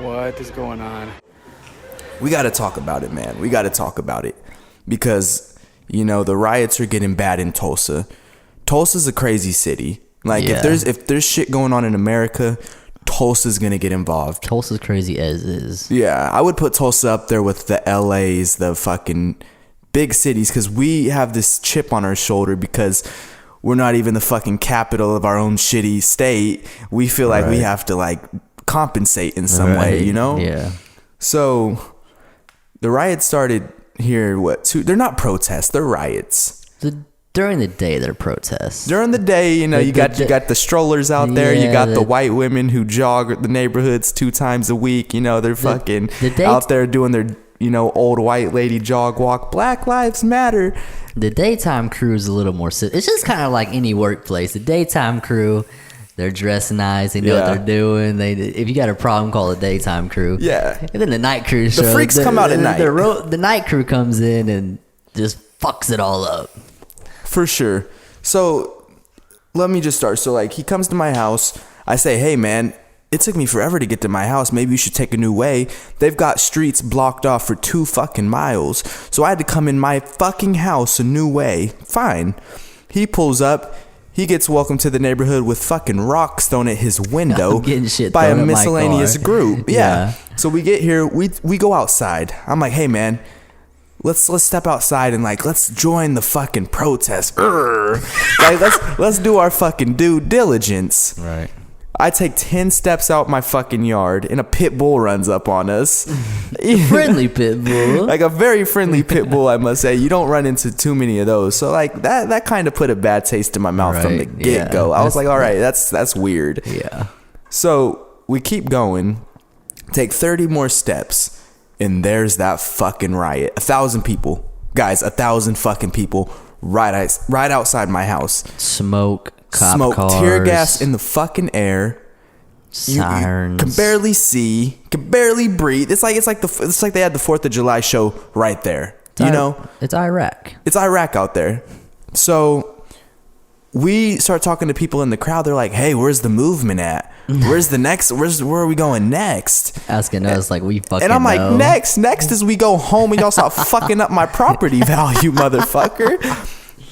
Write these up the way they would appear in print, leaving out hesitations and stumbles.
What is going on? We got to talk about it, man. We got to talk about it because, you know, the riots are getting bad in Tulsa. Tulsa's a crazy city. Like, Yeah. if there's shit going on in America, Tulsa's going to get involved. Tulsa's crazy as is. Yeah, I would put Tulsa up there with the LAs, the fucking big cities, because we have this chip on our shoulder because we're not even the fucking capital of our own shitty state. We feel like we have to, like, compensate in some way, you know? Yeah. So the riots started here. They're not protests, they're riots. During the day, they're protests. During the day, you know, you got the strollers out there. You got the white women who jog the neighborhoods 2 times a week. You know, they're fucking out there doing their, you know, old white lady jog walk. Black Lives Matter. The daytime crew is a little more. It's just kind of like any workplace. The daytime crew, they're dressed nice. They know what they're doing. If you got a problem, call the daytime crew. Yeah. And then the night crew. The freaks come out at night. The night crew comes in and just fucks it all up. For sure. So let me just start. So, like, he comes to my house. I say, hey, man, it took me forever to get to my house. Maybe you should take a new way. They've got streets blocked off for 2 fucking miles. So I had to come in my fucking house a new way. Fine. He pulls up. He gets welcomed to the neighborhood with fucking rocks thrown at his window by a miscellaneous group. Yeah. So we get here. We go outside. I'm like, hey, man. Let's step outside and, like, let's join the fucking protest. Like, let's do our fucking due diligence. Right. I take 10 steps out my fucking yard and a pit bull runs up on us. Friendly pit bull. Like a very friendly pit bull, I must say. You don't run into too many of those. So, like, that kind of put a bad taste in my mouth from the get-go. I was like, all right, that's weird. Yeah. So we keep going, take 30 more steps. And there's that fucking riot. 1,000 people. Guys, 1,000 fucking people right outside my house. Smoke, cop cars. Tear gas in the fucking air. Sirens. You can barely see, can barely breathe. It's like they had the 4th of July show right there. It's Iraq. It's Iraq out there. So we start talking to people in the crowd. They're like, hey, where's the movement at? Where's the next? Where are we going next? Asking us like we fucking. And I'm like, know. next is we go home and y'all stop fucking up my property value, motherfucker.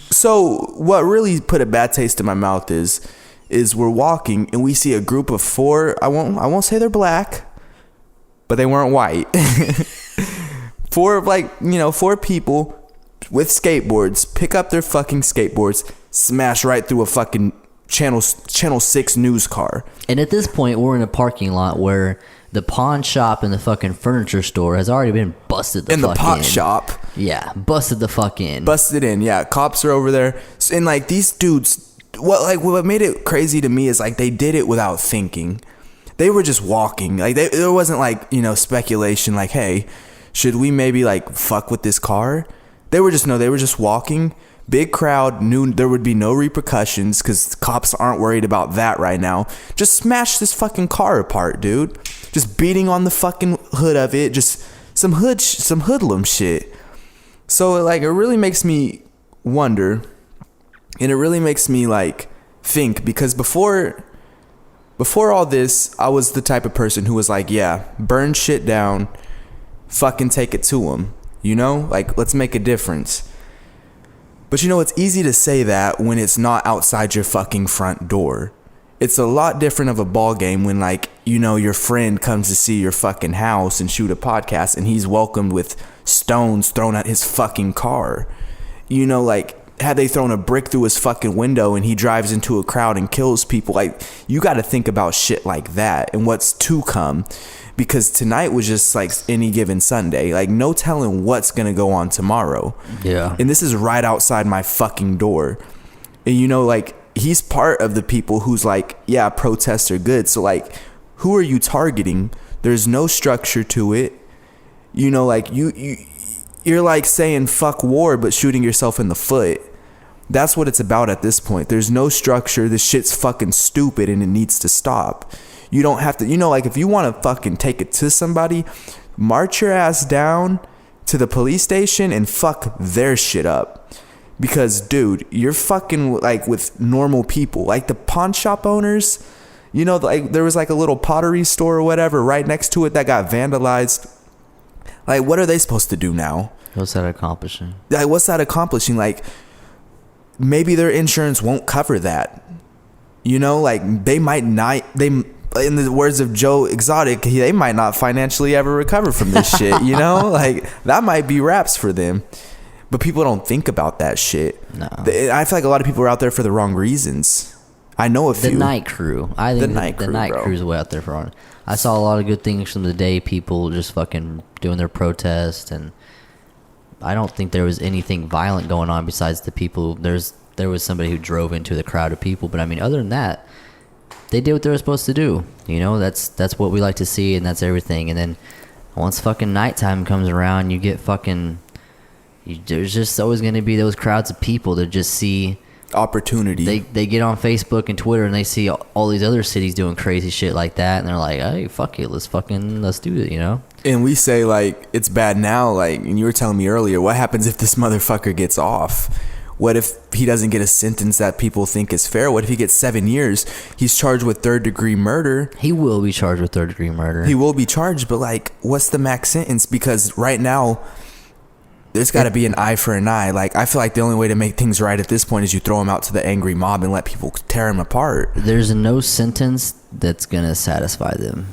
So what really put a bad taste in my mouth is we're walking and we see a group of 4. I won't say they're black, but they weren't white. 4 people with skateboards pick up their fucking skateboards, smash right through a fucking Channel 6 news car. And at this point, we're in a parking lot where the pawn shop and the fucking furniture store has already been busted the fuck in. The pot shop. Yeah, busted the fuck in. Busted in, yeah. Cops are over there. And, like, these dudes, what made it crazy to me is, like, they did it without thinking. They were just walking. Like, there wasn't, like, you know, speculation, like, hey, should we maybe, like, fuck with this car? They were just walking. Big crowd, knew there would be no repercussions because cops aren't worried about that right now. Just smash this fucking car apart, dude. Just beating on the fucking hood of it. Just some hoodlum shit. So, like, it really makes me wonder. And it really makes me, like, think. Because before all this, I was the type of person who was like, yeah, burn shit down. Fucking take it to them. You know? Like, let's make a difference. But, you know, it's easy to say that when it's not outside your fucking front door. It's a lot different of a ball game when, like, you know, your friend comes to see your fucking house and shoot a podcast and he's welcomed with stones thrown at his fucking car. You know, like, had they thrown a brick through his fucking window and he drives into a crowd and kills people, like, you got to think about shit like that and what's to come. Because tonight was just like any given Sunday. Like, no telling what's going to go on tomorrow. Yeah. And this is right outside my fucking door. And, you know, like, he's part of the people who's like, yeah, protests are good. So, like, who are you targeting? There's no structure to it. You know, like, you're like saying fuck war, but shooting yourself in the foot. That's what it's about at this point. There's no structure. This shit's fucking stupid and it needs to stop. You don't have to, you know, like, if you want to fucking take it to somebody, march your ass down to the police station and fuck their shit up. Because, dude, you're fucking, like, with normal people. Like, the pawn shop owners, You know, like there was like a little pottery store or whatever right next to it that got vandalized. Like, what are they supposed to do now? What's that accomplishing? Like, what's that accomplishing? Like, maybe their insurance won't cover that. You know, like they might not. In the words of Joe Exotic, they might not financially ever recover from this shit. You know, like that might be raps for them. But people don't think about that shit. No, I feel like a lot of people are out there for the wrong reasons. I know a few. The night crew. I think the night crew's way out there for it. I saw a lot of good things from the day people just fucking doing their protest, and I don't think there was anything violent going on besides the people. There was somebody who drove into the crowd of people, but I mean, other than that, they did what they were supposed to do. You know, that's what we like to see, and that's everything. And then once fucking nighttime comes around, you get fucking. There's just always going to be those crowds of people that just see opportunity. They get on Facebook and Twitter and they see all these other cities doing crazy shit like that, and they're like, hey, fuck it, let's do it, you know? And we say, like, it's bad now, like, and you were telling me earlier, what happens if this motherfucker gets off? What if he doesn't get a sentence that people think is fair? What if he gets 7 years? He's charged with third-degree murder. He will be charged with third-degree murder. He will be charged, but, like, what's the max sentence? Because right now, there's got to be an eye for an eye. Like, I feel like the only way to make things right at this point is you throw him out to the angry mob and let people tear him apart. There's no sentence that's going to satisfy them.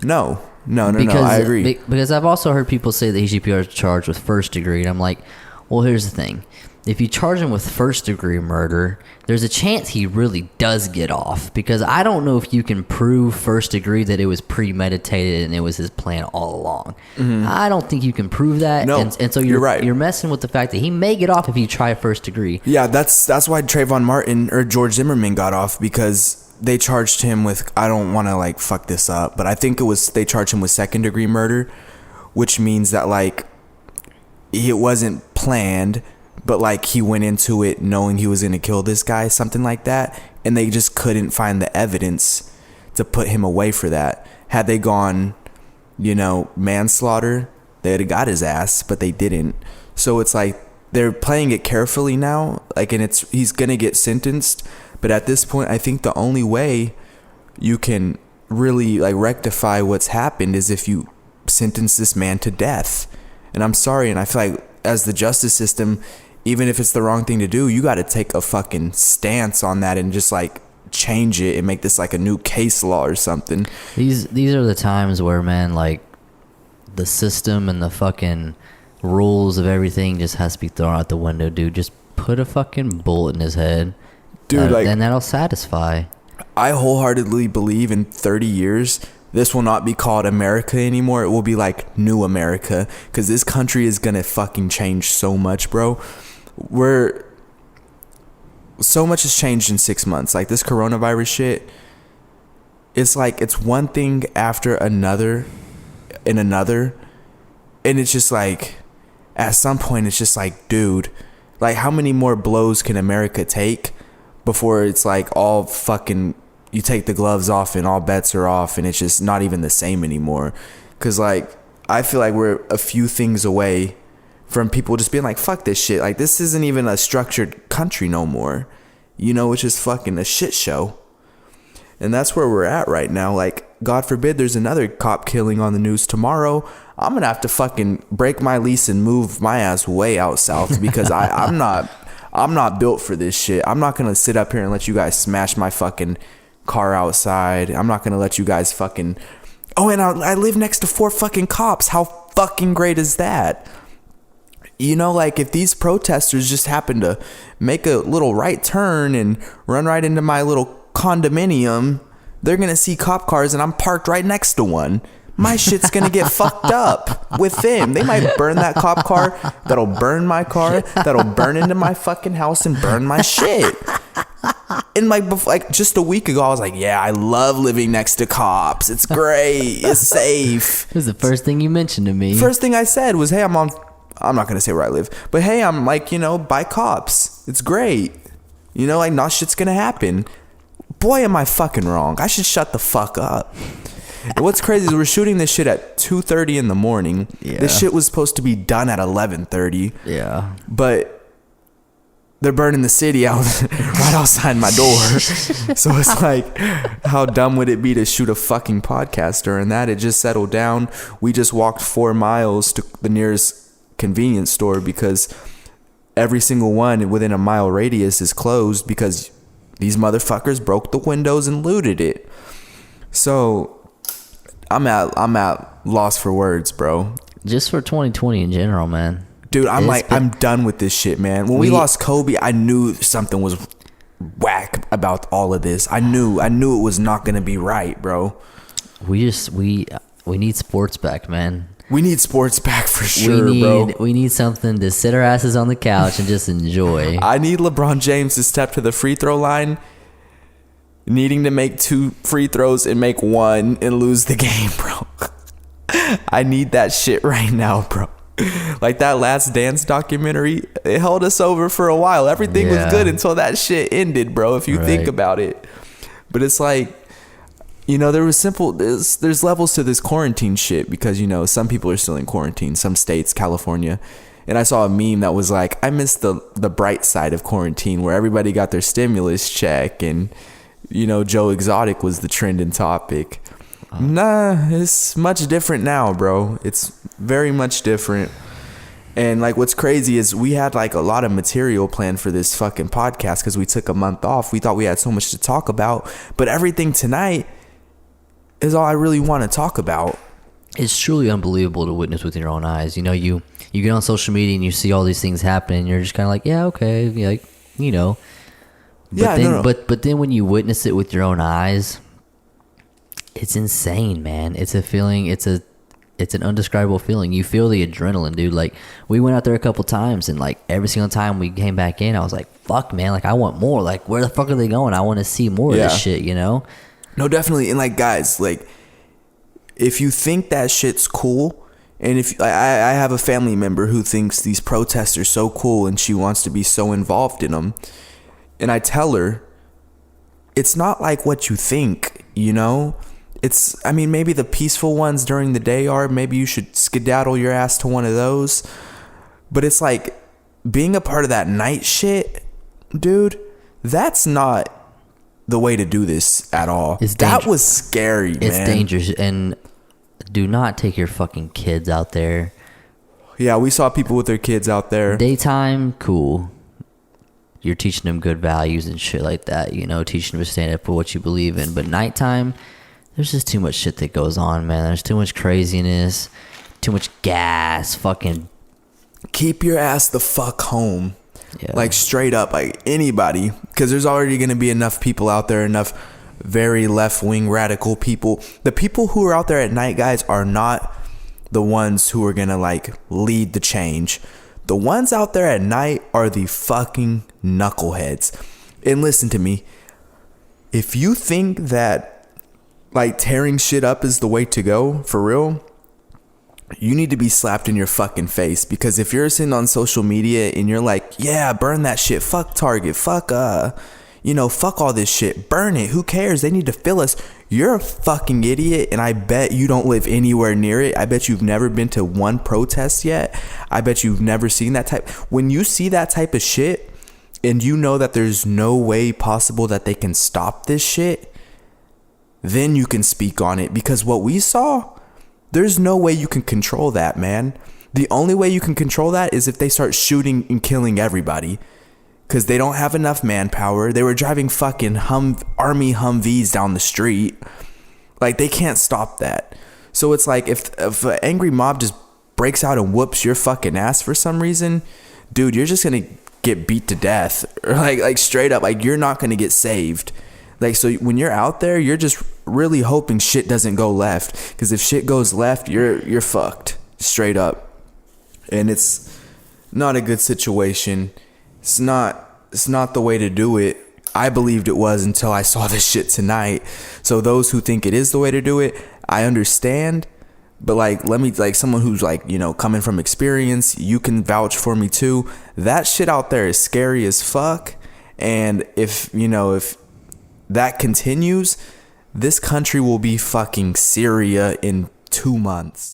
No, I agree. Because I've also heard people say that he should be charged with first degree, and I'm like, well, here's the thing. If you charge him with first degree murder, there's a chance he really does get off, because I don't know if you can prove first degree that it was premeditated and it was his plan all along. Mm-hmm. I don't think you can prove that. No, and so you're right. You're messing with the fact that he may get off if you try first degree. Yeah, that's why Trayvon Martin or George Zimmerman got off, because they charged him with, I don't want to like fuck this up, but I think they charged him with second degree murder, which means that like it wasn't planned, but like he went into it knowing he was going to kill this guy, something like that, and they just couldn't find the evidence to put him away for that. Had they gone, manslaughter, they'd have got his ass, but they didn't. So it's like they're playing it carefully now, like, and he's going to get sentenced, but at this point I think the only way you can really like rectify what's happened is if you sentence this man to death. And I'm sorry, and I feel like as the justice system, even if it's the wrong thing to do, you got to take a fucking stance on that and just like change it and make this like a new case law or something. These are the times where, man, like the system and the fucking rules of everything just has to be thrown out the window, dude. Just put a fucking bullet in his head, dude, and that'll satisfy. I wholeheartedly believe in 30 years this will not be called America anymore. It will be like New America, because this country is gonna fucking change so much, bro. So much has changed in 6 months. Like this coronavirus shit, it's like it's one thing after another and another, and it's just like at some point it's just like, dude, like how many more blows can America take before it's like all fucking, you take the gloves off and all bets are off and it's just not even the same anymore? Because like I feel like we're a few things away from people just being like, fuck this shit, like this isn't even a structured country no more, it's just fucking a shit show. And that's where we're at right now. Like, God forbid there's another cop killing on the news tomorrow, I'm gonna have to fucking break my lease and move my ass way out south, because I'm not built for this shit. I'm not gonna sit up here and let you guys smash my fucking car outside. I'm not gonna let you guys fucking, and I live next to 4 fucking cops. How fucking great is that? Like if these protesters just happen to make a little right turn and run right into my little condominium, they're gonna see cop cars and I'm parked right next to one. My shit's gonna get fucked up with them. They might burn that cop car. That'll burn my car. That'll burn into my fucking house and burn my shit. And like just a week ago, I was like, yeah, I love living next to cops. It's great. It's safe. This is the first thing you mentioned to me. First thing I said was, hey, I'm not going to say where I live, but hey, I'm like, by cops. It's great. Like not shit's going to happen. Boy, am I fucking wrong. I should shut the fuck up. And what's crazy is we're shooting this shit at 2:30 in the morning. Yeah. This shit was supposed to be done at 11:30. Yeah. But they're burning the city out right outside my door. So it's like, how dumb would it be to shoot a fucking podcast during that? It just settled down. We just walked 4 miles to the nearest convenience store because every single one within a mile radius is closed because these motherfuckers broke the windows and looted it. So I'm at loss for words, bro. Just for 2020 in general, man. Dude, I'm done with this shit, man. When we lost Kobe, I knew something was whack about all of this. I knew it was not gonna be right, bro. We need sports back, man. We need sports back for sure, bro. We need something to sit our asses on the couch and just enjoy. I need LeBron James to step to the free throw line, needing to make 2 free throws and make 1 and lose the game, bro. I need that shit right now, bro. Like that Last Dance documentary, it held us over for a while. Everything was good until that shit ended, bro, if you think about it. But it's like, you know, there's levels to this quarantine shit because, you know, some people are still in quarantine, some states, California. And I saw a meme that was like, I miss the bright side of quarantine where everybody got their stimulus check and, you know, Joe Exotic was the trending topic. Nah, it's much different now, bro. It's very much different. And like what's crazy is we had like a lot of material planned for this fucking podcast because we took a month off. We thought we had so much to talk about, but everything tonight is all I really want to talk about. It's truly unbelievable to witness with your own eyes. You know, you get on social media and you see all these things happen and you're just kind of like, yeah, okay, like, you know. But then when you witness it with your own eyes, it's insane, man. It's a feeling. It's an undescribable feeling. You feel the adrenaline, dude. Like, we went out there a couple times, and like every single time we came back in, I was like, "Fuck, man! Like, I want more. Like, where the fuck are they going? I want to see more of this shit." You know? No, definitely. And like, guys, like, if you think that shit's cool, and if I have a family member who thinks these protests are so cool, and she wants to be so involved in them, and I tell her, it's not like what you think, you know. I mean, maybe the peaceful ones during the day are. Maybe you should skedaddle your ass to one of those. But it's like being a part of that night shit, dude, that's not the way to do this at all. That was scary, man. It's dangerous. And do not take your fucking kids out there. Yeah, we saw people with their kids out there. Daytime, cool. You're teaching them good values and shit like that, you know, teaching them to stand up for what you believe in. But nighttime, there's just too much shit that goes on, man. There's too much craziness, too much gas, fucking. Keep your ass the fuck home. Yeah. Like, straight up, like, anybody. Because there's already going to be enough people out there, enough very left-wing radical people. The people who are out there at night, guys, are not the ones who are going to, like, lead the change. The ones out there at night are the fucking knuckleheads. And listen to me. If you think that, like, tearing shit up is the way to go, for real, you need to be slapped in your fucking face. Because if you're sitting on social media and you're like, yeah, burn that shit, fuck Target, fuck fuck all this shit, burn it, who cares, they need to fill us, you're a fucking idiot. And I bet you don't live anywhere near it. I bet you've never been to one protest yet. I bet you've never seen that type. When you see that type of shit and you know that there's no way possible that they can stop this shit, then you can speak on it. Because what we saw, there's no way you can control that, man. The only way you can control that is if they start shooting and killing everybody. Because they don't have enough manpower. They were driving fucking army Humvees down the street. Like, they can't stop that. So it's like, if an angry mob just breaks out and whoops your fucking ass for some reason, dude, you're just gonna get beat to death. Or like straight up, like, you're not gonna get saved. Like, so when you're out there, you're just really hoping shit doesn't go left. Because if shit goes left, you're fucked. Straight up. And it's not a good situation. It's not the way to do it. I believed it was until I saw this shit tonight. So those who think it is the way to do it, I understand. But like, let me, like, someone who's like, you know, coming from experience, you can vouch for me too. That shit out there is scary as fuck. And if that continues, this country will be fucking Syria in 2 months.